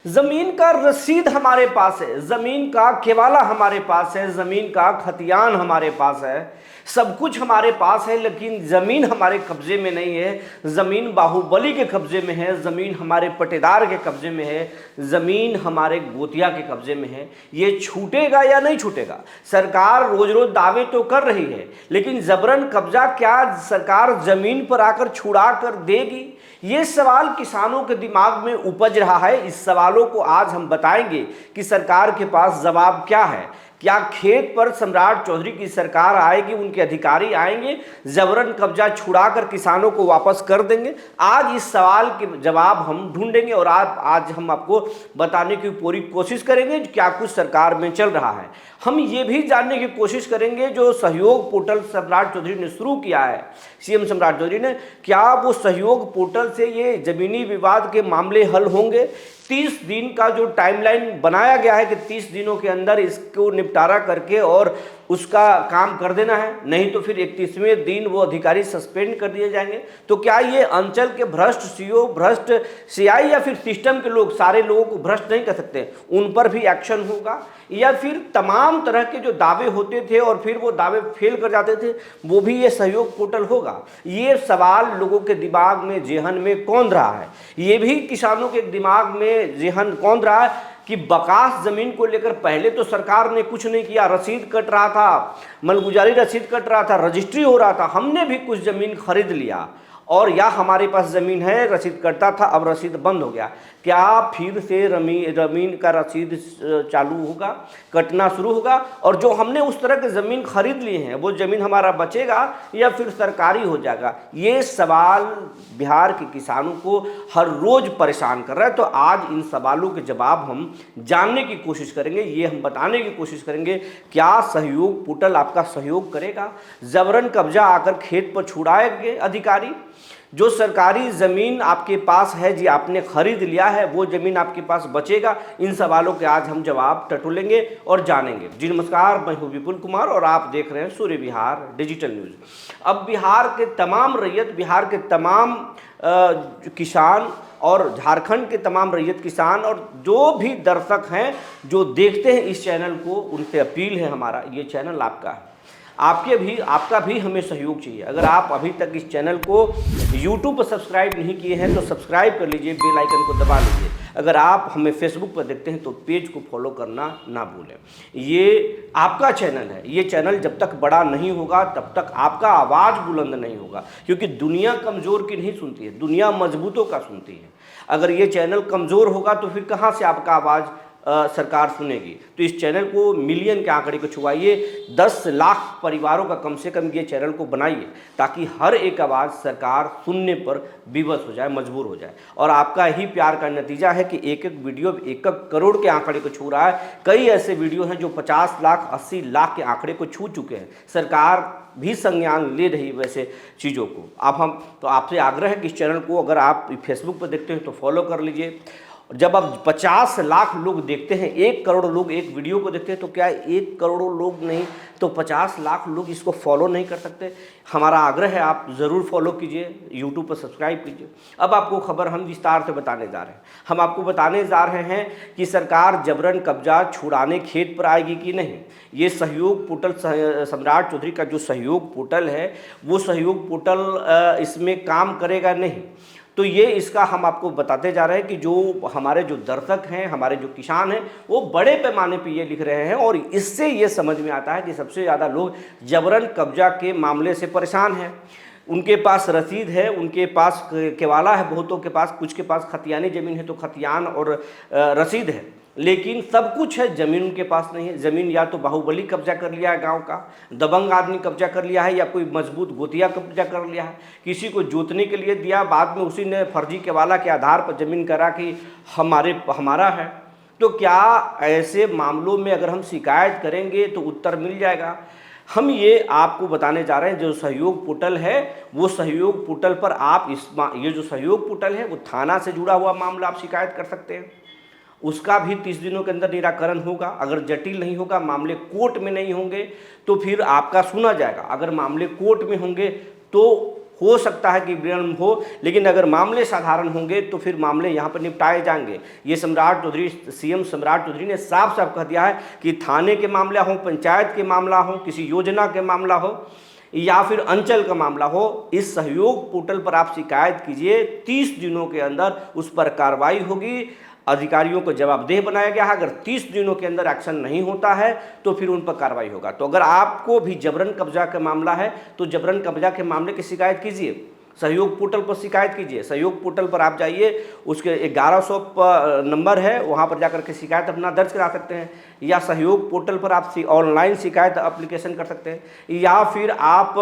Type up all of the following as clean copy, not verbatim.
जमीन का रसीद हमारे पास है, जमीन का केवाला हमारे पास है, जमीन का खतियान हमारे पास है, सब कुछ हमारे पास है, लेकिन जमीन हमारे कब्जे में नहीं है। जमीन बाहुबली के कब्जे में है, जमीन हमारे पटेदार के कब्जे में है, जमीन हमारे गोतिया के कब्जे में है। ये छूटेगा या नहीं छूटेगा? सरकार रोज रोज दावे तो कर रही है, लेकिन जबरन कब्जा क्या सरकार जमीन पर आकर छुड़ा कर देगी? ये सवाल किसानों के दिमाग में उपज रहा है। इस सवालों को आज हम बताएंगे कि सरकार के पास जवाब क्या है। क्या खेत पर सम्राट चौधरी की सरकार आएगी, उनके अधिकारी आएंगे, जबरन कब्जा छुड़ाकर किसानों को वापस कर देंगे? आज इस सवाल के जवाब हम ढूंढेंगे और आज हम आपको बताने की पूरी कोशिश करेंगे क्या कुछ सरकार में चल रहा है। हम ये भी जानने की कोशिश करेंगे जो सहयोग पोर्टल सम्राट चौधरी ने शुरू किया है, सीएम सम्राट चौधरी ने, क्या वो सहयोग पोर्टल से ये जमीनी विवाद के मामले हल होंगे? 30 दिन का जो टाइमलाइन बनाया गया है कि 30 दिनों के अंदर इसको निपटारा करके और उसका काम कर देना है, नहीं तो फिर 31वें दिन वो अधिकारी सस्पेंड कर दिए जाएंगे। तो क्या ये अंचल के भ्रष्ट सीओ, भ्रष्ट सीआई या फिर सिस्टम के लोग सारे लोगों को भ्रष्ट नहीं कर सकते, उन पर भी एक्शन होगा? या फिर तमाम तरह के जो दावे होते थे और फिर वो दावे फेल कर जाते थे, वो भी ये सहयोग पोर्टल होगा? ये सवाल लोगों के दिमाग में, जेहन में कौंध रहा है। ये भी किसानों के दिमाग में जेहन कौंध रहा है कि बकास जमीन को लेकर पहले तो सरकार ने कुछ नहीं किया, रसीद कट रहा था, मलगुजारी रसीद कट रहा था, रजिस्ट्री हो रहा था, हमने भी कुछ जमीन खरीद लिया और या हमारे पास ज़मीन है, रसीद कटता था, अब रसीद बंद हो गया। क्या फिर से ज़मीन का रसीद चालू होगा, कटना शुरू होगा? और जो हमने उस तरह की ज़मीन खरीद ली है वो ज़मीन हमारा बचेगा या फिर सरकारी हो जाएगा? ये सवाल बिहार के किसानों को हर रोज़ परेशान कर रहा है। तो आज इन सवालों के जवाब हम जानने की कोशिश करेंगे, ये हम बताने की कोशिश करेंगे क्या सहयोग पोर्टल आपका सहयोग करेगा? जबरन कब्जा आकर खेत पर छुड़ाएंगे अधिकारी? जो सरकारी ज़मीन आपके पास है, जी आपने खरीद लिया है, वो ज़मीन आपके पास बचेगा? इन सवालों के आज हम जवाब टटोलेंगे और जानेंगे। जी नमस्कार, मैं हूँ विपुल कुमार और आप देख रहे हैं सूर्य विहार डिजिटल न्यूज़। अब बिहार के तमाम रैयत, बिहार के तमाम किसान और झारखंड के तमाम रैयत किसान और जो भी दर्शक हैं जो देखते हैं इस चैनल को, उनसे अपील है हमारा, ये चैनल आपका है, आपका भी हमें सहयोग चाहिए। अगर आप अभी तक इस चैनल को YouTube पर सब्सक्राइब नहीं किए हैं तो सब्सक्राइब कर लीजिए, बेल आइकन को दबा लीजिए। अगर आप हमें फेसबुक पर देखते हैं तो पेज को फॉलो करना ना भूलें। ये आपका चैनल है, ये चैनल जब तक बड़ा नहीं होगा तब तक आपका आवाज़ बुलंद नहीं होगा, क्योंकि दुनिया कमज़ोर की नहीं सुनती है, दुनिया मजबूतों का सुनती है। अगर ये चैनल कमज़ोर होगा तो फिर कहाँ से आपका आवाज़ सरकार सुनेगी? तो इस चैनल को मिलियन के आंकड़े को छुआइए, 10 लाख परिवारों का कम से कम ये चैनल को बनाइए, ताकि हर एक आवाज़ सरकार सुनने पर विवश हो जाए, मजबूर हो जाए। और आपका ही प्यार का नतीजा है कि एक एक वीडियो 1 करोड़ के आंकड़े को छू रहा है। कई ऐसे वीडियो हैं जो 50 लाख 80 लाख के आंकड़े को छू चुके हैं। सरकार भी संज्ञान ले रही वैसे चीज़ों को। अब हम तो आपसे आग्रह है कि इस चैनल को अगर आप फेसबुक पर देखते हैं तो फॉलो कर लीजिए। जब अब 50 लाख लोग देखते हैं, 1 करोड़ लोग एक वीडियो को देखते हैं, तो क्या 1 करोड़ लोग नहीं तो 50 लाख लोग इसको फॉलो नहीं कर सकते? हमारा आग्रह है आप ज़रूर फॉलो कीजिए, यूट्यूब पर सब्सक्राइब कीजिए। अब आपको खबर हम विस्तार से बताने जा रहे हैं। हम आपको बताने जा रहे हैं कि सरकार जबरन कब्जा छुड़ाने खेत पर आएगी कि नहीं। ये सहयोग पोर्टल, सम्राट चौधरी का जो सहयोग पोर्टल है, वो सहयोग पोर्टल इसमें काम करेगा नहीं। तो ये इसका हम आपको बताते जा रहे हैं कि जो हमारे जो दर्शक हैं, हमारे जो किसान हैं, वो बड़े पैमाने पे ये लिख रहे हैं और इससे ये समझ में आता है कि सबसे ज़्यादा लोग जबरन कब्जा के मामले से परेशान हैं। उनके पास रसीद है, उनके पास केवाला है, बहुतों के पास, कुछ के पास खतियानी ज़मीन है तो खतियान और रसीद है, लेकिन सब कुछ है, ज़मीन उनके पास नहीं है। ज़मीन या तो बाहुबली कब्जा कर लिया है, गांव का दबंग आदमी कब्जा कर लिया है, या कोई मजबूत गोतिया कब्जा कर लिया है, किसी को जोतने के लिए दिया, बाद में उसी ने फर्जी केवाला के आधार पर ज़मीन करा कि हमारा है। तो क्या ऐसे मामलों में अगर हम शिकायत करेंगे तो उत्तर मिल जाएगा? हम ये आपको बताने जा रहे हैं। जो सहयोग पोर्टल है, वो सहयोग पोर्टल पर आप ये जो सहयोग पोर्टल है वो थाना से जुड़ा हुआ मामला आप शिकायत कर सकते हैं, उसका भी 30 दिनों के अंदर निराकरण होगा। अगर जटिल नहीं होगा, मामले कोर्ट में नहीं होंगे, तो फिर आपका सुना जाएगा। अगर मामले कोर्ट में होंगे तो हो सकता है कि विलंब हो, लेकिन अगर मामले साधारण होंगे तो फिर मामले यहाँ पर निपटाए जाएंगे। ये सम्राट चौधरी, सीएम सम्राट चौधरी ने साफ साफ कह दिया है कि थाने के मामला हो, पंचायत के मामला हो, किसी योजना के मामला हो या फिर अंचल का मामला हो, इस सहयोग पोर्टल पर आप शिकायत कीजिए, 30 दिनों के अंदर उस पर कार्रवाई होगी, अधिकारियों को जवाबदेह बनाया गया है। अगर 30 दिनों के अंदर एक्शन नहीं होता है तो फिर उन पर कार्रवाई होगा। तो अगर आपको भी जबरन कब्जा का मामला है तो जबरन कब्जा के मामले की शिकायत कीजिए, सहयोग पोर्टल पर शिकायत कीजिए। सहयोग पोर्टल पर आप जाइए, उसके 1100 नंबर है, वहाँ पर जाकर के शिकायत अपना दर्ज करा सकते हैं, या सहयोग पोर्टल पर आप ऑनलाइन शिकायत एप्लीकेशन कर सकते हैं, या फिर आप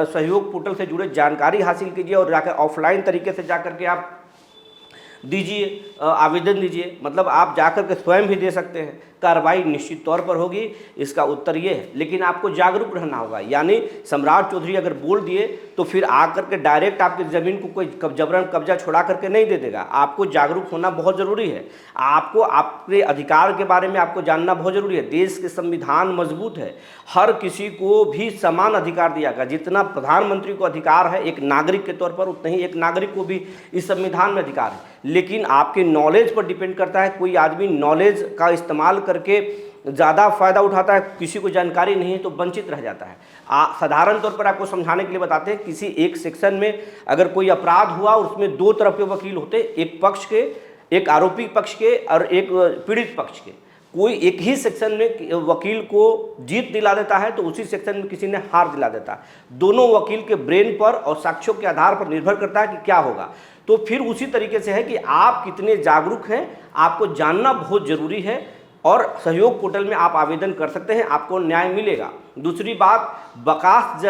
सहयोग पोर्टल से जुड़े जानकारी हासिल कीजिए और जाकर ऑफलाइन तरीके से जाकर के आप दीजिए, आवेदन दीजिए, मतलब आप जाकर के स्वयं भी दे सकते हैं। कार्रवाई निश्चित तौर पर होगी, इसका उत्तर ये है। लेकिन आपको जागरूक रहना होगा, यानी सम्राट चौधरी अगर बोल दिए तो फिर आकर के डायरेक्ट आपकी ज़मीन को कोई जबरन कब्जा छुड़ा करके नहीं दे देगा। आपको जागरूक होना बहुत ज़रूरी है, आपको अपने अधिकार के बारे में आपको जानना बहुत ज़रूरी है। देश के संविधान मजबूत है, हर किसी को भी समान अधिकार दिया गया। जितना प्रधानमंत्री को अधिकार है एक नागरिक के तौर पर, उतना ही एक नागरिक को भी इस संविधान में अधिकार है। लेकिन आपके नॉलेज पर डिपेंड करता है। कोई आदमी नॉलेज का इस्तेमाल करके ज़्यादा फ़ायदा उठाता है, किसी को जानकारी नहीं है तो वंचित रह जाता है। साधारण तौर पर आपको समझाने के लिए बताते हैं, किसी एक सेक्शन में अगर कोई अपराध हुआ, उसमें दो तरफ के वकील होते, एक पक्ष के, एक आरोपी पक्ष के और एक पीड़ित पक्ष के। कोई एक ही सेक्शन में वकील को जीत दिला देता है तो उसी सेक्शन में किसी ने हार दिला देता है। दोनों वकील के ब्रेन पर और साक्ष्यों के आधार पर निर्भर करता है कि क्या होगा। तो फिर उसी तरीके से है कि आप कितने जागरूक हैं, आपको जानना बहुत ज़रूरी है, और सहयोग पोर्टल में आप आवेदन कर सकते हैं, आपको न्याय मिलेगा। दूसरी बात, बकास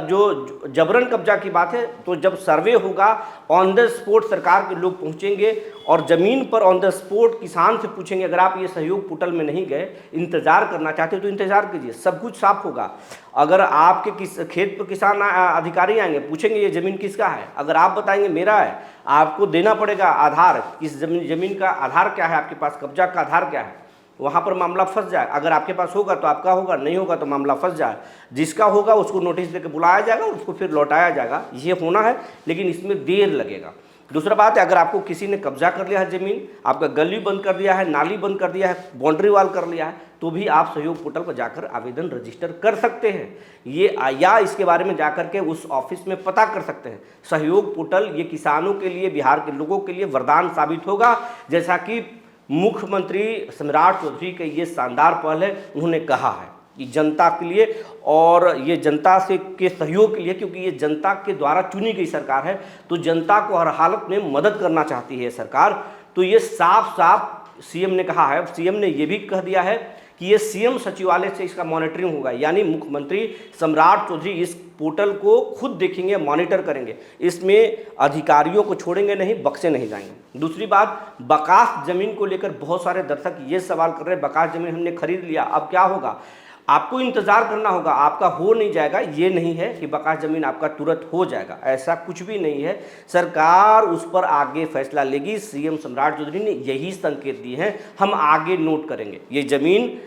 जो जबरन कब्जा की बात है, तो जब सर्वे होगा ऑन द स्पॉट सरकार के लोग पहुंचेंगे और ज़मीन पर ऑन द स्पॉट किसान से पूछेंगे। अगर आप ये सहयोग पोर्टल में नहीं गए, इंतज़ार करना चाहते हो तो इंतज़ार कीजिए, सब कुछ साफ होगा। अगर आपके खेत पर किसान अधिकारी आएंगे, पूछेंगे ये ज़मीन किसका है, अगर आप बताएंगे मेरा है, आपको देना पड़ेगा आधार, किस ज़मीन का आधार क्या है, आपके पास कब्जा का आधार क्या है, वहाँ पर मामला फंस जाए। अगर आपके पास होगा तो आपका होगा, नहीं होगा तो मामला फंस जाए। जिसका होगा उसको नोटिस देकर बुलाया जाएगा, उसको फिर लौटाया जाएगा। ये होना है, लेकिन इसमें देर लगेगा। दूसरा बात है, अगर आपको किसी ने कब्जा कर लिया है ज़मीन, आपका गली बंद कर दिया है, नाली बंद कर दिया है, बाउंड्री वाल कर लिया है, तो भी आप सहयोग पोर्टल पर जाकर आवेदन रजिस्टर कर सकते हैं। ये या इसके बारे में जाकर के उस ऑफिस में पता कर सकते हैं। सहयोग पोर्टल ये किसानों के लिए, बिहार के लोगों के लिए वरदान साबित होगा। जैसा कि मुख्यमंत्री सम्राट चौधरी के ये शानदार पहल है, उन्होंने कहा है कि जनता के लिए और ये जनता से के सहयोग के लिए, क्योंकि ये जनता के द्वारा चुनी गई सरकार है, तो जनता को हर हालत में मदद करना चाहती है सरकार। तो ये साफ साफ सीएम ने कहा है। सीएम ने ये भी कह दिया है कि ये सीएम सचिवालय से इसका मॉनिटरिंग होगा, यानी मुख्यमंत्री सम्राट चौधरी इस पोर्टल को खुद देखेंगे, मॉनिटर करेंगे, इसमें अधिकारियों को छोड़ेंगे नहीं, बक्से नहीं जाएंगे। दूसरी बात, बकास जमीन को लेकर बहुत सारे दर्शक ये सवाल कर रहे हैं, बकास जमीन हमने खरीद लिया, अब क्या होगा? आपको इंतजार करना होगा, आपका हो नहीं जाएगा। ये नहीं है कि बकास जमीन आपका तुरंत हो जाएगा, ऐसा कुछ भी नहीं है। सरकार उस पर आगे फैसला लेगी। सीएम सम्राट चौधरी ने यही संकेत दिए हैं, हम आगे नोट करेंगे। ये जमीन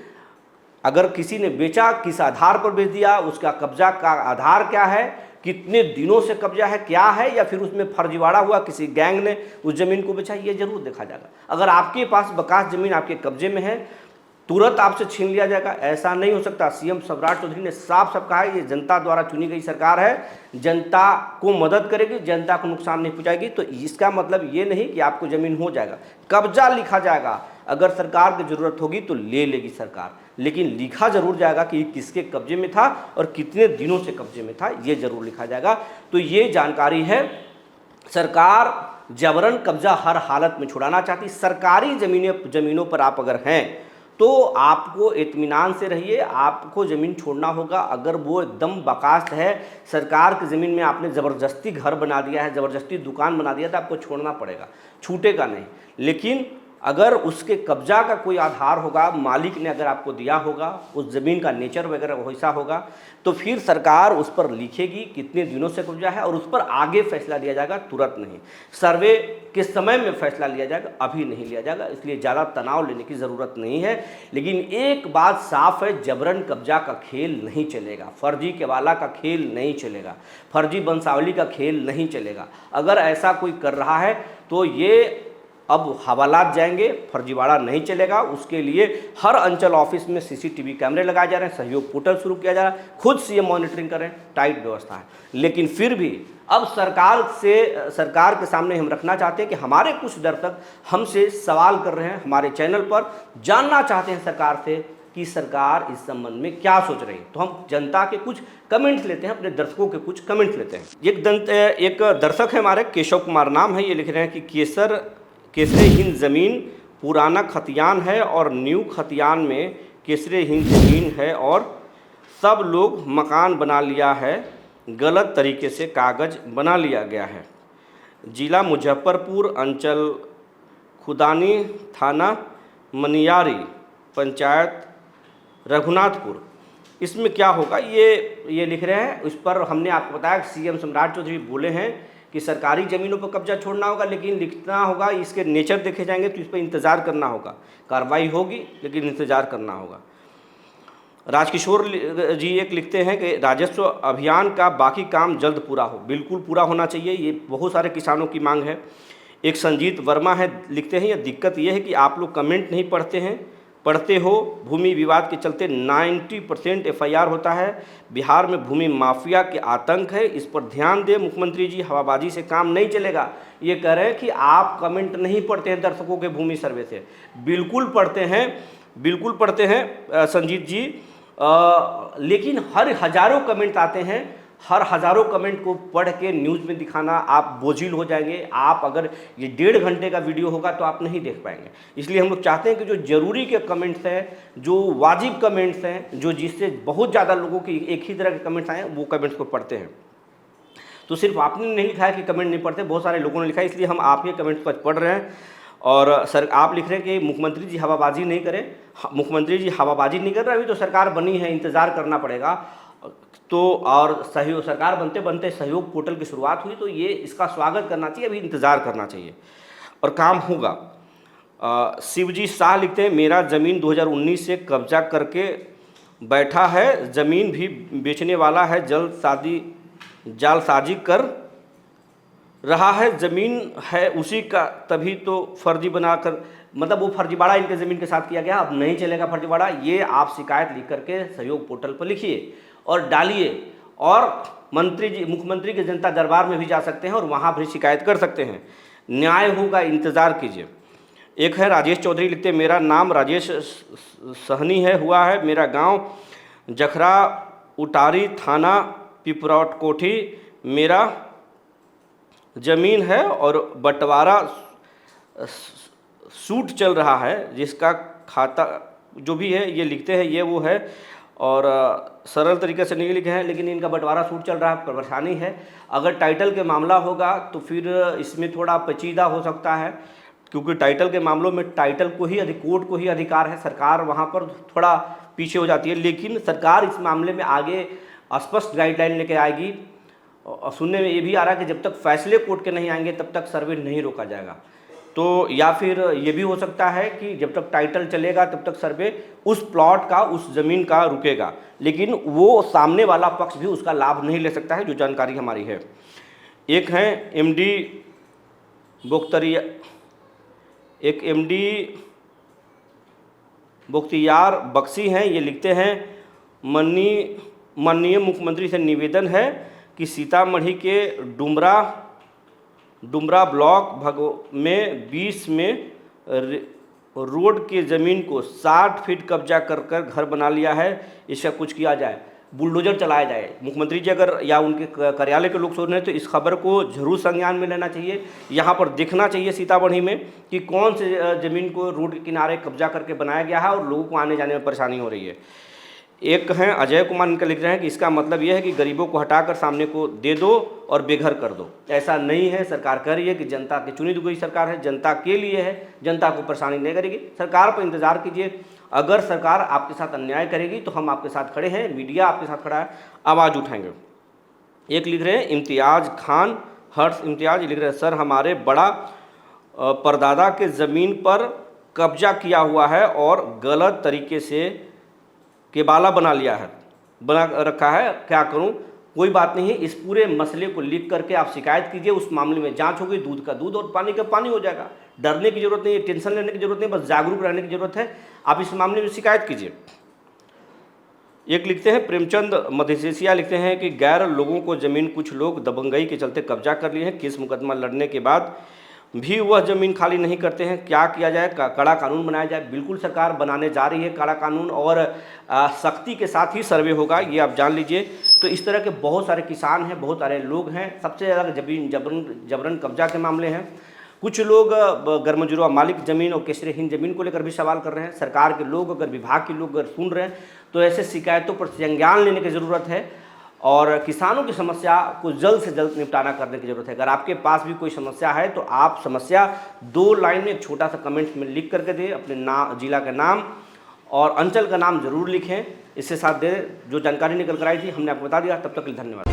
अगर किसी ने बेचा, किस आधार पर बेच दिया, उसका कब्जा का आधार क्या है, कितने दिनों से कब्जा है, क्या है, या फिर उसमें फर्जीवाड़ा हुआ, किसी गैंग ने उस जमीन को बेचा, ये जरूर देखा जाएगा। अगर आपके पास बकास जमीन आपके कब्जे में है, तुरंत आपसे छीन लिया जाएगा, ऐसा नहीं हो सकता। सीएम सम्राट चौधरी ने साफ साफ कहा है, ये जनता द्वारा चुनी गई सरकार है, जनता को मदद करेगी, जनता को नुकसान नहीं पहुंचाएगी। तो इसका मतलब ये नहीं कि आपको जमीन हो जाएगा, कब्जा लिखा जाएगा। अगर सरकार की जरूरत होगी तो ले लेगी सरकार, लेकिन लिखा जरूर जाएगा कि किसके कब्जे में था और कितने दिनों से कब्जे में था, ये जरूर लिखा जाएगा। तो ये जानकारी है। सरकार जबरन कब्जा हर हालत में छुड़ाना चाहती। सरकारी जमीनों पर आप अगर हैं तो आपको इत्मीनान से रहिए, आपको ज़मीन छोड़ना होगा। अगर वो एकदम बकास है, सरकार की ज़मीन में आपने ज़बरदस्ती घर बना दिया है, ज़बरदस्ती दुकान बना दिया, तो आपको छोड़ना पड़ेगा, छूटेगा नहीं। लेकिन अगर उसके कब्जा का कोई आधार होगा, मालिक ने अगर आपको दिया होगा, उस ज़मीन का नेचर वगैरह वैसा होगा, तो फिर सरकार उस पर लिखेगी कितने दिनों से कब्जा है और उस पर आगे फैसला लिया जाएगा, तुरंत नहीं। सर्वे के समय में फैसला लिया जाएगा, अभी नहीं लिया जाएगा, इसलिए ज़्यादा तनाव लेने की ज़रूरत नहीं है। लेकिन एक बात साफ है, जबरन कब्जा का खेल नहीं चलेगा, फर्जी केवाला का खेल नहीं चलेगा, फर्जी वंशावली का खेल नहीं चलेगा। अगर ऐसा कोई कर रहा है तो ये अब हवालात जाएंगे, फर्जीवाड़ा नहीं चलेगा। उसके लिए हर अंचल ऑफिस में सीसीटीवी कैमरे लगाए जा रहे हैं, सहयोग पोर्टल शुरू किया जा रहा है, खुद से ये मॉनिटरिंग करें, टाइट व्यवस्था है। लेकिन फिर भी अब सरकार के सामने हम रखना चाहते हैं कि हमारे कुछ दर्शक हमसे सवाल कर रहे हैं, हमारे चैनल पर जानना चाहते हैं सरकार से कि सरकार इस संबंध में क्या सोच रही है। तो हम जनता के कुछ कमेंट्स लेते हैं, अपने दर्शकों के कुछ कमेंट्स लेते हैं। एक दर्शक है हमारे, केशव कुमार नाम है, ये लिख रहे हैं कि केसरे हिंद ज़मीन पुराना खतियान है और न्यू खतियान में केसरे हिंद ज़मीन है और सब लोग मकान बना लिया है, गलत तरीके से कागज़ बना लिया गया है। जिला मुजफ्फरपुर, अंचल खुदानी, थाना मनियारी, पंचायत रघुनाथपुर। इसमें क्या होगा ये लिख रहे हैं। इस पर हमने आपको बताया कि सीएम सम्राट चौधरी बोले हैं कि सरकारी ज़मीनों पर कब्जा छोड़ना होगा, लेकिन लिखना होगा, इसके नेचर देखे जाएंगे तो इस पर इंतज़ार करना होगा, कार्रवाई होगी लेकिन इंतज़ार करना होगा। राजकिशोर जी एक लिखते हैं कि राजस्व अभियान का बाकी काम जल्द पूरा हो। बिल्कुल पूरा होना चाहिए, ये बहुत सारे किसानों की मांग है। एक संजीत वर्मा है, लिखते हैं, यह दिक्कत ये है कि आप लोग कमेंट नहीं पढ़ते हो। भूमि विवाद के चलते 90% एफआईआर होता है। बिहार में भूमि माफिया के आतंक है, इस पर ध्यान दें मुख्यमंत्री जी, हवाबाजी से काम नहीं चलेगा। ये कह रहे हैं कि आप कमेंट नहीं पढ़ते हैं दर्शकों के भूमि सर्वे से। बिल्कुल पढ़ते हैं संजीत जी, लेकिन हज़ारों कमेंट आते हैं, हर हज़ारों कमेंट को पढ़ के न्यूज़ में दिखाना आप बोझिल हो जाएंगे। आप अगर ये 1.5 घंटे का वीडियो होगा तो आप नहीं देख पाएंगे। इसलिए हम लोग चाहते हैं कि जो ज़रूरी के कमेंट्स हैं, जो वाजिब कमेंट्स हैं, जो जिससे बहुत ज़्यादा लोगों की एक ही तरह के कमेंट्स आए, वो कमेंट्स को पढ़ते हैं। तो सिर्फ आपने नहीं लिखा है कि कमेंट नहीं पढ़ते, बहुत सारे लोगों ने लिखा है, इसलिए हम आपके कमेंट्स पर पढ़ रहे हैं। और सर आप लिख रहे हैं कि मुख्यमंत्री जी हवाबाजी नहीं करें। मुख्यमंत्री जी हवाबाजी नहीं कर रहे, अभी तो सरकार बनी है, इंतज़ार करना पड़ेगा। तो और सरकार बनते बनते सहयोग पोर्टल की शुरुआत हुई, तो ये इसका स्वागत करना चाहिए, अभी इंतज़ार करना चाहिए और काम होगा। शिवजी शाह लिखते हैं, मेरा ज़मीन 2019 से कब्जा करके बैठा है, ज़मीन भी बेचने वाला है, जालसाजी कर रहा है, ज़मीन है उसी का, तभी तो फर्जी बनाकर, मतलब वो फर्जीवाड़ा इनके ज़मीन के साथ किया गया, अब नहीं चलेगा फर्जीवाड़ा। ये आप शिकायत लिख करके सहयोग पोर्टल पर लिखिए और डालिए, और मुख्यमंत्री के जनता दरबार में भी जा सकते हैं और वहाँ भी शिकायत कर सकते हैं, न्याय होगा, इंतज़ार कीजिए। एक है राजेश चौधरी, लिखते हैं, मेरा नाम राजेश सहनी हुआ है, मेरा गांव जखरा उटारी, थाना पिपरावट कोठी, मेरा ज़मीन है और बंटवारा सूट चल रहा है, जिसका खाता जो भी है, ये लिखते हैं, ये वो है, और सरल तरीके से नहीं लिखे हैं, लेकिन इनका बंटवारा सूट चल रहा है, परेशानी है। अगर टाइटल के मामला होगा तो फिर इसमें थोड़ा पेचीदा हो सकता है, क्योंकि टाइटल के मामलों में टाइटल को ही कोर्ट को ही अधिकार है, सरकार वहाँ पर थोड़ा पीछे हो जाती है। लेकिन सरकार इस मामले में आगे स्पष्ट गाइडलाइन लेके आएगी, और सुनने में ये भी आ रहा है कि जब तक फैसले कोर्ट के नहीं आएंगे तब तक सर्वे नहीं रोका जाएगा। तो या फिर ये भी हो सकता है कि जब तक टाइटल चलेगा तब तक सर्वे उस प्लॉट का, उस ज़मीन का रुकेगा, लेकिन वो सामने वाला पक्ष भी उसका लाभ नहीं ले सकता है, जो जानकारी हमारी है। एक है एमडी बुख्तियार बख्शी हैं, ये लिखते हैं, माननीय मुख्यमंत्री से निवेदन है कि सीतामढ़ी के डुमरा ब्लॉक में 20 में रोड के ज़मीन को 60 फीट कब्जा कर घर बना लिया है, इसका कुछ किया जाए, बुलडोजर चलाया जाए। मुख्यमंत्री जी अगर या उनके कार्यालय के लोग सोच रहे हैं तो इस खबर को जरूर संज्ञान में लेना चाहिए, यहाँ पर देखना चाहिए सीतामढ़ी में कि कौन से ज़मीन को रोड के किनारे कब्जा करके बनाया गया है और लोगों को आने जाने में परेशानी हो रही है। एक हैं अजय कुमार, इनका लिख रहे हैं कि इसका मतलब यह है कि गरीबों को हटाकर सामने को दे दो और बेघर कर दो। ऐसा नहीं है, सरकार कह रही है कि जनता की चुनी हुई सरकार है, जनता के लिए है, जनता को परेशानी नहीं करेगी। सरकार पर इंतजार कीजिए, अगर सरकार आपके साथ अन्याय करेगी तो हम आपके साथ खड़े हैं, मीडिया आपके साथ खड़ा है, आवाज़ उठाएंगे। एक लिख रहे हैं इम्तियाज़ खान, हर्ष इम्तियाज़ लिख रहे हैं सर हमारे बड़ा परदादा के ज़मीन पर कब्जा किया हुआ है और गलत तरीके से केबाला बना लिया है, बना रखा है, क्या करूं? कोई बात नहीं है, इस पूरे मसले को लिख करके आप शिकायत कीजिए, उस मामले में जांच होगी, दूध का दूध और पानी का पानी हो जाएगा। डरने की जरूरत नहीं है, टेंशन लेने की जरूरत नहीं, बस जागरूक रहने की जरूरत है। आप इस मामले में शिकायत कीजिए। एक लिखते हैं प्रेमचंद मधेसिया, लिखते हैं कि गैर लोगों को ज़मीन कुछ लोग दबंगई के चलते कब्जा कर लिए हैं, केस मुकदमा लड़ने के बाद भी वह ज़मीन खाली नहीं करते हैं, क्या किया जाए? कड़ा कानून बनाया जाए। बिल्कुल सरकार बनाने जा रही है कड़ा कानून, और सख्ती के साथ ही सर्वे होगा, ये आप जान लीजिए। तो इस तरह के बहुत सारे किसान हैं, बहुत सारे लोग हैं, सबसे ज़्यादा जबरन कब्जा के मामले हैं। कुछ लोग गर्मजुर्वा मालिक ज़मीन और केसरीहीन ज़मीन को लेकर भी सवाल कर रहे हैं। सरकार के लोग, अगर विभाग के लोग अगर सुन रहे हैं तो ऐसे शिकायतों पर संज्ञान लेने की ज़रूरत है और किसानों की समस्या को जल्द से जल्द निपटाना करने की ज़रूरत है। अगर आपके पास भी कोई समस्या है तो आप समस्या 2 लाइन में एक छोटा सा कमेंट में लिख करके दें, अपने जिला का नाम और अंचल का नाम ज़रूर लिखें। इसके साथ दे जो जानकारी निकल कर आई थी हमने आपको बता दिया। तब तक के लिए धन्यवाद।